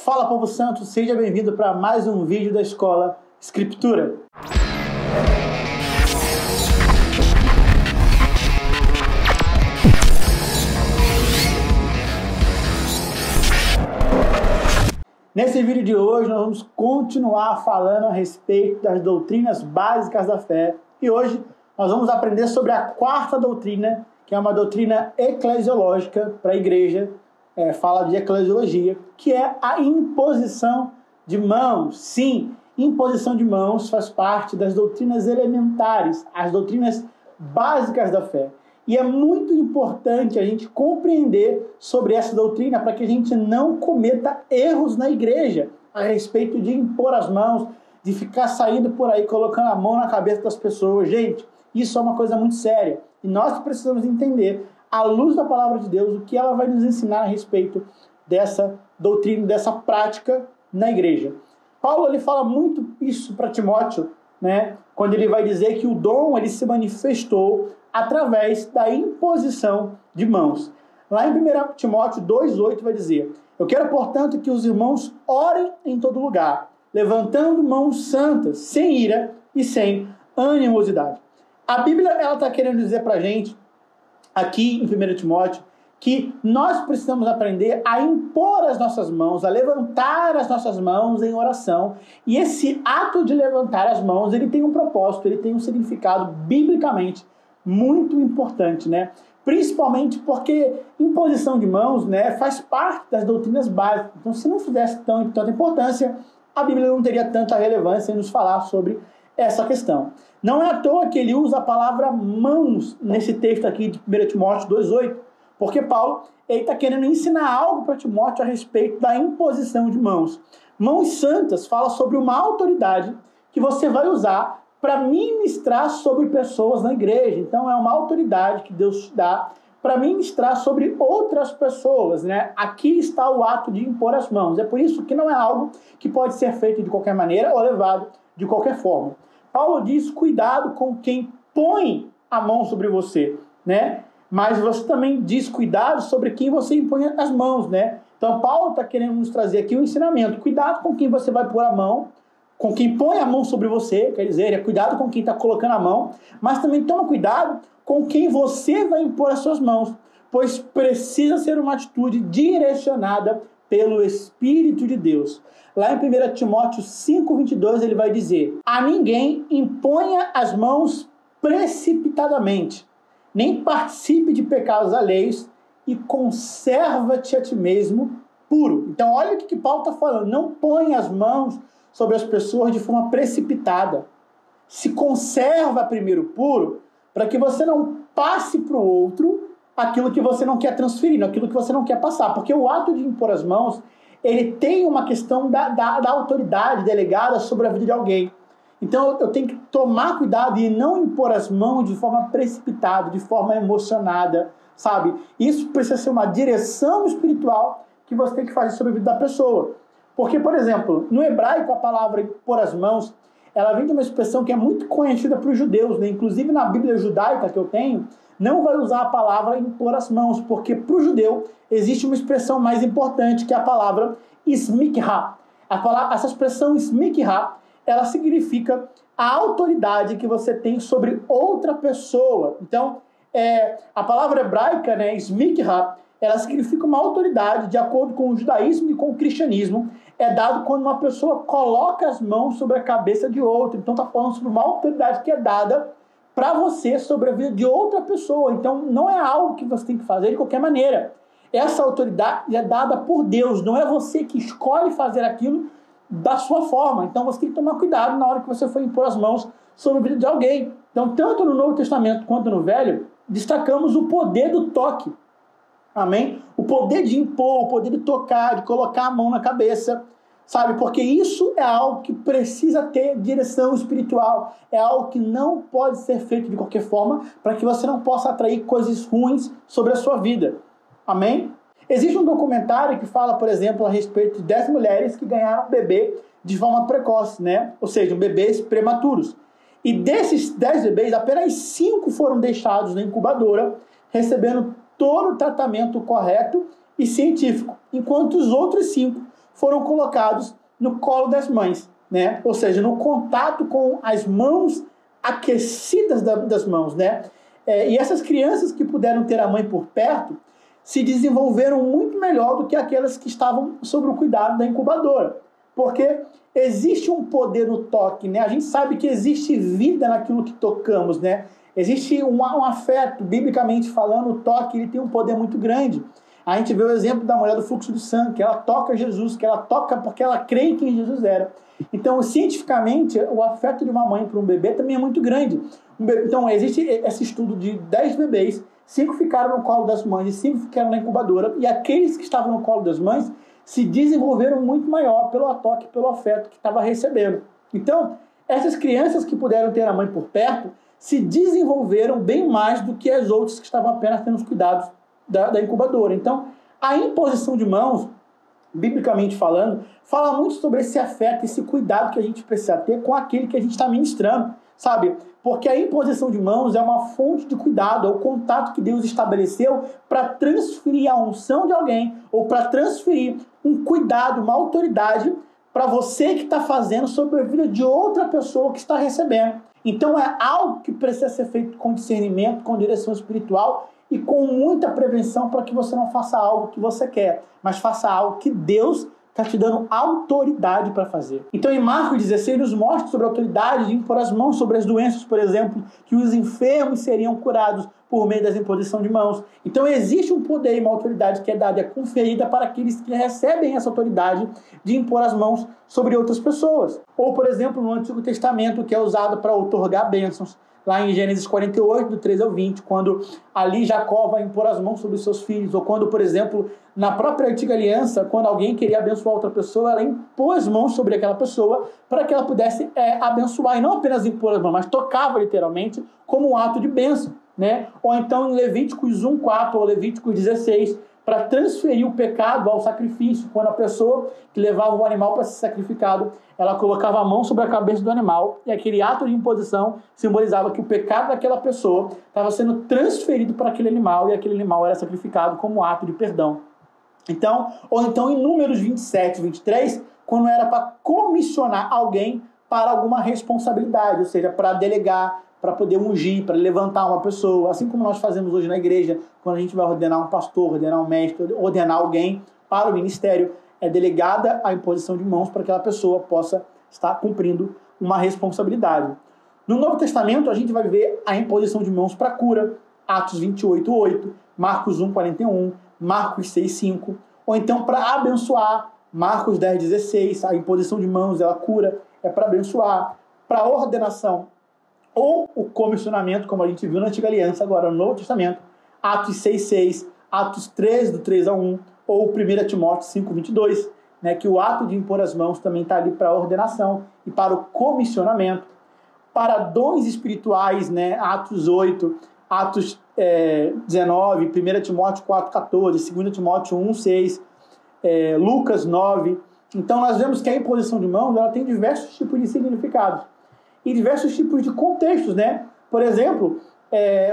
Fala, povo santo, seja bem-vindo para mais um vídeo da Escola Escritura. Nesse vídeo de hoje nós vamos continuar falando a respeito das doutrinas básicas da fé e hoje nós vamos aprender sobre a quarta doutrina, que é uma doutrina eclesiológica para a igreja, fala de eclesiologia, que é a imposição de mãos. Sim, imposição de mãos faz parte das doutrinas elementares, as doutrinas básicas da fé. E é muito importante a gente compreender sobre essa doutrina para que a gente não cometa erros na igreja a respeito de impor as mãos, de ficar saindo por aí colocando a mão na cabeça das pessoas. Gente, isso é uma coisa muito séria. E nós precisamos entender, à luz da palavra de Deus, o que ela vai nos ensinar a respeito dessa doutrina, dessa prática na igreja. Paulo ele fala muito isso para Timóteo, né? Quando ele vai dizer que o dom ele se manifestou através da imposição de mãos. Lá em 1 Timóteo 2,8 vai dizer: eu quero, portanto, que os irmãos orem em todo lugar, levantando mãos santas, sem ira e sem animosidade. A Bíblia está querendo dizer para a gente, aqui em 1 Timóteo, que nós precisamos aprender a impor as nossas mãos, a levantar as nossas mãos em oração. E esse ato de levantar as mãos, ele tem um propósito, ele tem um significado biblicamente muito importante, né? Principalmente porque imposição de mãos, né, faz parte das doutrinas básicas. Então, se não fizesse tanta importância, a Bíblia não teria tanta relevância em nos falar sobre essa questão. Não é à toa que ele usa a palavra mãos nesse texto aqui de 1 Timóteo 2,8, porque Paulo está querendo ensinar algo para Timóteo a respeito da imposição de mãos. Mãos santas fala sobre uma autoridade que você vai usar para ministrar sobre pessoas na igreja. Então é uma autoridade que Deus dá para ministrar sobre outras pessoas, né? Aqui está o ato de impor as mãos. É por isso que não é algo que pode ser feito de qualquer maneira ou levado de qualquer forma. Paulo diz: cuidado com quem põe a mão sobre você, né? Mas você também diz cuidado sobre quem você impõe as mãos, né? Então Paulo está querendo nos trazer aqui um ensinamento. Cuidado com quem você vai pôr a mão, com quem põe a mão sobre você, quer dizer, cuidado com quem está colocando a mão, mas também toma cuidado com quem você vai impor as suas mãos, pois precisa ser uma atitude direcionada pelo Espírito de Deus. Lá em 1 Timóteo 5,22 ele vai dizer: a ninguém imponha as mãos precipitadamente, nem participe de pecados alheios, e conserva-te a ti mesmo puro. Então olha o que Paulo está falando: não põe as mãos sobre as pessoas de forma precipitada. Se conserva primeiro puro, para que você não passe para o outro aquilo que você não quer transferir, aquilo que você não quer passar. Porque o ato de impor as mãos, ele tem uma questão da autoridade delegada sobre a vida de alguém. Então eu tenho que tomar cuidado e não impor as mãos de forma precipitada, de forma emocionada, sabe? Isso precisa ser uma direção espiritual que você tem que fazer sobre a vida da pessoa. Porque, por exemplo, no hebraico a palavra impor as mãos, ela vem de uma expressão que é muito conhecida para os judeus, né? Inclusive na Bíblia judaica que eu tenho, não vai usar a palavra impor as mãos, porque para o judeu existe uma expressão mais importante, que é a palavra smikha. Essa expressão smikha, ela significa a autoridade que você tem sobre outra pessoa. Então, a palavra hebraica, né, smikha, ela significa uma autoridade, de acordo com o judaísmo e com o cristianismo, é dado quando uma pessoa coloca as mãos sobre a cabeça de outra. Então está falando sobre uma autoridade que é dada para você sobre a vida de outra pessoa. Então não é algo que você tem que fazer de qualquer maneira. Essa autoridade é dada por Deus, não é você que escolhe fazer aquilo da sua forma. Então você tem que tomar cuidado na hora que você for impor as mãos sobre a vida de alguém. Então, tanto no Novo Testamento quanto no Velho, destacamos o poder do toque. Amém? O poder de impor, o poder de tocar, de colocar a mão na cabeça, sabe? Porque isso é algo que precisa ter direção espiritual. É algo que não pode ser feito de qualquer forma, para que você não possa atrair coisas ruins sobre a sua vida. Amém? Existe um documentário que fala, por exemplo, a respeito de 10 mulheres que ganharam bebê de forma precoce, né? Ou seja, bebês prematuros. E desses 10 bebês, apenas 5 foram deixados na incubadora, recebendo todo o tratamento correto e científico, enquanto os outros 5 foram colocados no colo das mães, né? Ou seja, no contato com as mãos aquecidas das mãos, né? E essas crianças que puderam ter a mãe por perto se desenvolveram muito melhor do que aquelas que estavam sob o cuidado da incubadora. Porque existe um poder no toque, né? A gente sabe que existe vida naquilo que tocamos, né? Existe um afeto, biblicamente falando, o toque ele tem um poder muito grande. A gente vê o exemplo da mulher do fluxo de sangue, que ela toca Jesus, que ela toca porque ela crê em quem Jesus era. Então, cientificamente, o afeto de uma mãe para um bebê também é muito grande. Então, existe esse estudo de 10 bebês, 5 ficaram no colo das mães e 5 ficaram na incubadora, e aqueles que estavam no colo das mães se desenvolveram muito maior pelo toque, pelo afeto que estava recebendo. Então, essas crianças que puderam ter a mãe por perto se desenvolveram bem mais do que as outras que estavam apenas tendo os cuidados da incubadora. Então, a imposição de mãos, biblicamente falando, fala muito sobre esse afeto, esse cuidado que a gente precisa ter com aquele que a gente está ministrando, sabe? Porque a imposição de mãos é uma fonte de cuidado, é o contato que Deus estabeleceu para transferir a unção de alguém ou para transferir um cuidado, uma autoridade para você que está fazendo sobre a vida de outra pessoa que está recebendo. Então é algo que precisa ser feito com discernimento, com direção espiritual e com muita prevenção para que você não faça algo que você quer, mas faça algo que Deus está te dando autoridade para fazer. Então em Marcos 16 nos mostra sobre a autoridade de impor as mãos sobre as doenças, por exemplo, que os enfermos seriam curados por meio da imposição de mãos. Então existe um poder e uma autoridade que é dada, é conferida para aqueles que recebem essa autoridade de impor as mãos sobre outras pessoas. Ou, por exemplo, no Antigo Testamento, que é usado para outorgar bênçãos, lá em Gênesis 48, do 13 ao 20, quando ali Jacó vai impor as mãos sobre os seus filhos, ou quando, por exemplo, na própria Antiga Aliança, quando alguém queria abençoar outra pessoa, ela impôs as mãos sobre aquela pessoa para que ela pudesse abençoar, e não apenas impor as mãos, mas tocava literalmente como um ato de bênção, né? Ou então em Levíticos 1:4 ou Levíticos 16, para transferir o pecado ao sacrifício, quando a pessoa que levava o animal para ser sacrificado, ela colocava a mão sobre a cabeça do animal, e aquele ato de imposição simbolizava que o pecado daquela pessoa estava sendo transferido para aquele animal, e aquele animal era sacrificado como ato de perdão. Então, ou então em Números 27, 23, quando era para comissionar alguém para alguma responsabilidade, ou seja, para delegar, para poder ungir, para levantar uma pessoa, assim como nós fazemos hoje na igreja, quando a gente vai ordenar um pastor, ordenar um mestre, ordenar alguém para o ministério, é delegada a imposição de mãos para que aquela pessoa possa estar cumprindo uma responsabilidade. No Novo Testamento, a gente vai ver a imposição de mãos para cura, Atos 28:8, Marcos 1:41, Marcos 6:5, ou então para abençoar, Marcos 10:16, a imposição de mãos, ela cura, é para abençoar, para ordenação, ou o comissionamento, como a gente viu na Antiga Aliança, agora no Novo Testamento, Atos 6:6, Atos 13, do 3 a 1, ou 1 Timóteo 5:22, né, que o ato de impor as mãos também está ali para a ordenação e para o comissionamento, para dons espirituais, né, Atos 8, Atos 19, 1 Timóteo 4:14, 2 Timóteo 1:6, Lucas 9. Então nós vemos que a imposição de mãos ela tem diversos tipos de significados e diversos tipos de contextos, né? Por exemplo,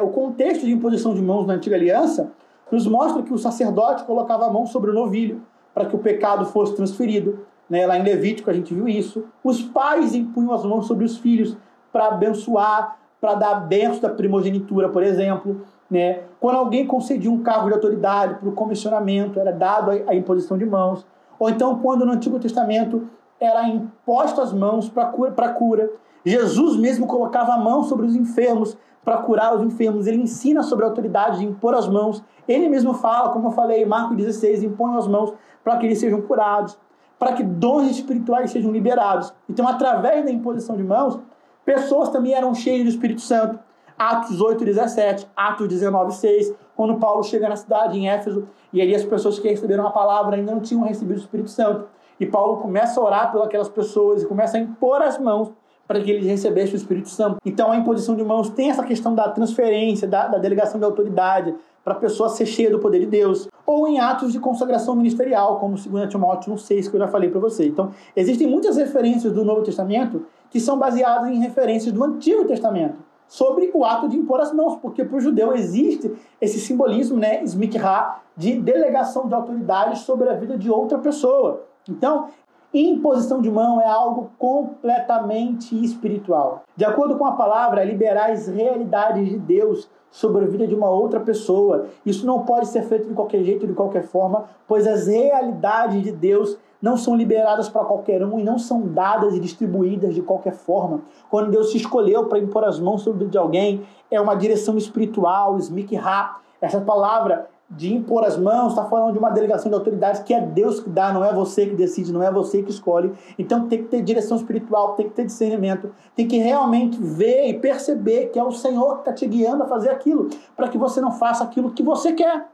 o contexto de imposição de mãos na Antiga Aliança nos mostra que o sacerdote colocava a mão sobre o novilho para que o pecado fosse transferido, né? Lá em Levítico a gente viu isso. Os pais impunham as mãos sobre os filhos para abençoar, para dar a bênção da primogenitura, por exemplo, né? Quando alguém concedia um cargo de autoridade para o comissionamento, era dado a imposição de mãos. Ou então, quando no Antigo Testamento era imposto as mãos para cura. Jesus mesmo colocava a mão sobre os enfermos para curar os enfermos. Ele ensina sobre a autoridade de impor as mãos. Ele mesmo fala, como eu falei, Marcos 16, impõe as mãos para que eles sejam curados, para que dons espirituais sejam liberados. Então, através da imposição de mãos, pessoas também eram cheias do Espírito Santo. Atos 8:17, Atos 19:6, quando Paulo chega na cidade, em Éfeso, e ali as pessoas que receberam a palavra ainda não tinham recebido o Espírito Santo. E Paulo começa a orar por aquelas pessoas e começa a impor as mãos para que eles recebessem o Espírito Santo. Então a imposição de mãos tem essa questão da transferência, da delegação de autoridade, para a pessoa ser cheia do poder de Deus. Ou em atos de consagração ministerial, como 2 Timóteo 1:6, que eu já falei para você. Então, existem muitas referências do Novo Testamento que são baseadas em referências do Antigo Testamento sobre o ato de impor as mãos, porque para o judeu existe esse simbolismo, né, smikra, de delegação de autoridade sobre a vida de outra pessoa. Então, imposição de mão é algo completamente espiritual. De acordo com a palavra, é liberar as realidades de Deus sobre a vida de uma outra pessoa. Isso não pode ser feito de qualquer jeito, de qualquer forma, pois as realidades de Deus não são liberadas para qualquer um e não são dadas e distribuídas de qualquer forma. Quando Deus se escolheu para impor as mãos sobre a vida de alguém, é uma direção espiritual, smikha. Essa palavra de impor as mãos está falando de uma delegação de autoridade que é Deus que dá, não é você que decide, não é você que escolhe. Então tem que ter direção espiritual, tem que ter discernimento, tem que realmente ver e perceber que é o Senhor que está te guiando a fazer aquilo, para que você não faça aquilo que você quer.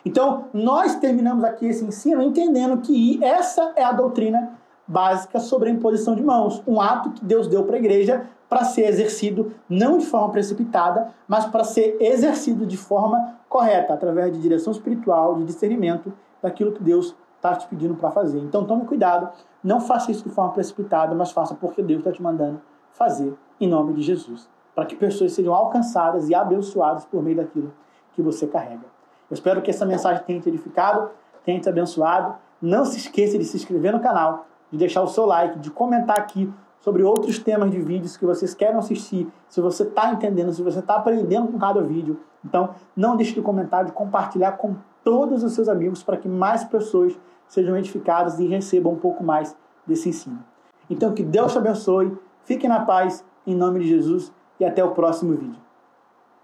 Então, nós terminamos aqui esse ensino entendendo que essa é a doutrina básica sobre a imposição de mãos, um ato que Deus deu para a igreja para ser exercido não de forma precipitada, mas para ser exercido de forma correta, através de direção espiritual, de discernimento daquilo que Deus está te pedindo para fazer. Então tome cuidado, não faça isso de forma precipitada, mas faça porque Deus está te mandando fazer, em nome de Jesus, para que pessoas sejam alcançadas e abençoadas por meio daquilo que você carrega. Eu espero que essa mensagem tenha te edificado, tenha te abençoado. Não se esqueça de se inscrever no canal, de deixar o seu like, de comentar aqui sobre outros temas de vídeos que vocês querem assistir, se você está entendendo, se você está aprendendo com cada vídeo. Então, não deixe de comentar, de compartilhar com todos os seus amigos para que mais pessoas sejam edificadas e recebam um pouco mais desse ensino. Então, que Deus te abençoe, fique na paz, em nome de Jesus, e até o próximo vídeo.